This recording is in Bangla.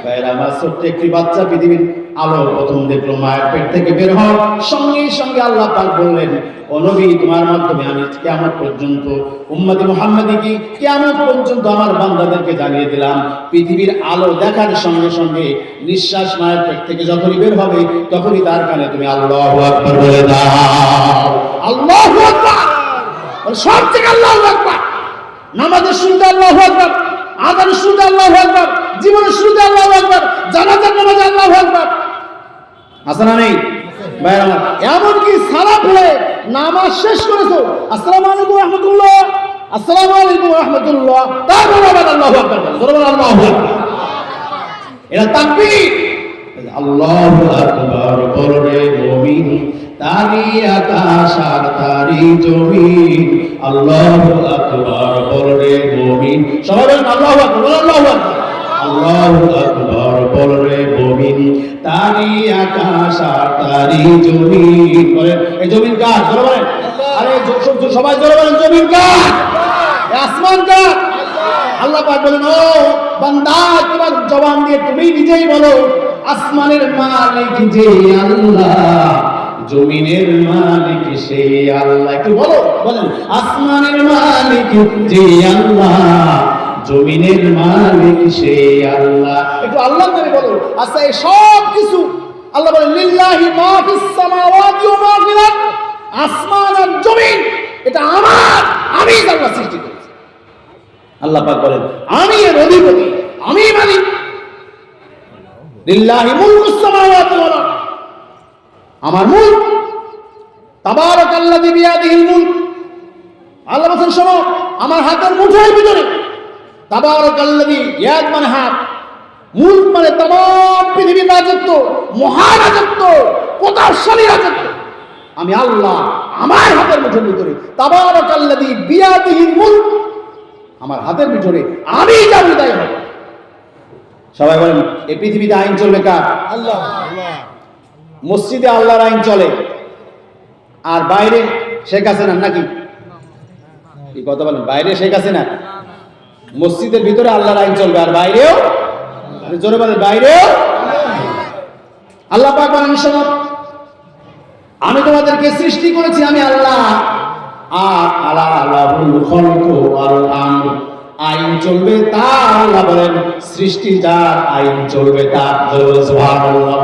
ভাইরা আমার, ছোট্ট একটি বাচ্চা পৃথিবীর আলো প্রথম দেখলো, মায়ের পেট থেকে বের হয়, সঙ্গে সঙ্গে আল্লাহ পাক বললেন, ও নবী, তোমার মাধ্যমে আমি কিয়ামত পর্যন্ত উম্মতে মুহাম্মাদীকে কিয়ামত পর্যন্ত আমার বান্দাদেরকে জানিয়ে দিলাম, পৃথিবীর আলো দেখার সঙ্গে সঙ্গে নিঃশ্বাস মায়ের পেট থেকে যখনই বের হবে তখনই তার কানে তুমি আল্লাহু আকবার বলে দাও। আল্লাহু আকবার, সব থেকে আল্লাহু আকবার। নামাজের শুরুতে আল্লাহু আকবার, আযানের শুরুতে আল্লাহু আকবার, জীবনের শুরুতে আল্লাহু আকবার, জানাজার নামাজে আল্লাহু আকবার। আছে না নেই ভাইরা আমার? এমনকি সালাত হলে নামাজ শেষ করেছো, আসসালামু আলাইকুম ওয়া রাহমাতুল্লাহ, আসসালামু আলাইকুম ওয়া রাহমাতুল্লাহ, তারপর আবার আল্লাহু আকবার বলো, জোরে বলো আল্লাহু আকবার। এটা তাকবীর। আল্লাহু আকবার বলো রে মুমিন, তারি আকাশ আর তারি জমিন। আল্লাহু আকবার বলো রে মুমিন, সবাই বলেন আল্লাহু আকবার, বলো আল্লাহু আকবার। আল্লাহু আকবার বলো রে মুমিন, তারি আকাশ আর তারি জমিন। বলেন এই জমিন কার? জোরে বলেন। আরে সবাই জোরে বলেন, জমিন কার? আসমান কার? আল্লাহ পাক বলেন, ও বান্দা, তোমার জবান দিয়ে তুমি নিজেই বলো, আসমানের মালিক যে আল্লাহ, জমিনের মালিক সেই আল্লাহ। একটু বলো, বলেন আসমানের মালিক যে আল্লাহ, জমিনের মালিক সেই আল্লাহ। একটু আল্লাহর নামে বলো। আচ্ছা, এই সব কিছু আল্লাহ বলেন, লিল্লাহি মা ফিস সামাওয়াতি ওয়া মা ফিল আরদ, আসমান আর জমিন এটা আমার, আমি আল্লাহ সৃষ্টি করেছি। আল্লাহ পাক বলেন, আমি এর অধিপতি, আমি মালিক। লিল্লাহি মুলকুস সামাওয়াতি ওয়াল আরদ, আমার মুলক। তাবারাকাল্লাযী বিয়াদিহিল মুলক, আল্লাহ বলেন শোনো, আমার হাতের মুঠোর ভিতরে, তাবারাকাল্লাযী, ইয়াদ মানে হাত, মুলক মানে तमाम পৃথিবীর রাজত্ব, মহারাজত্ব, প্রতাপশালী রাজত্ব আমি আল্লাহ, আমার হাতের মুঠোর ভিতরে। তাবারাকাল্লাযী বিয়াদিহিল মুলক, আমার হাতের ভিতরে আমি যা বিদায় হব। সবাই বলেন, এই পৃথিবীতে আইন চলবে কার? আল্লাহ। মসজিদে আল্লাহর আইন চলে, আর বাইরে শেখ হাসিনা নাকি? কি কথা বলেন? বাইরে শেখ হাসিনা, মসজিদের ভিতরে আল্লাহর আইন চলবে, আর বাইরেও, জোরে বলেন, বাইরেও। আল্লাহ পাক বলেন, শোনো, আমি তোমাদেরকে সৃষ্টি করেছি, আমি আল্লাহ, আর আলাহুল খালকু ওয়াল আমর, আইন চলবে তার। আল্লাহ বলেন, সৃষ্টি যার, আইন চলবে তার। সুবহানাল্লাহ।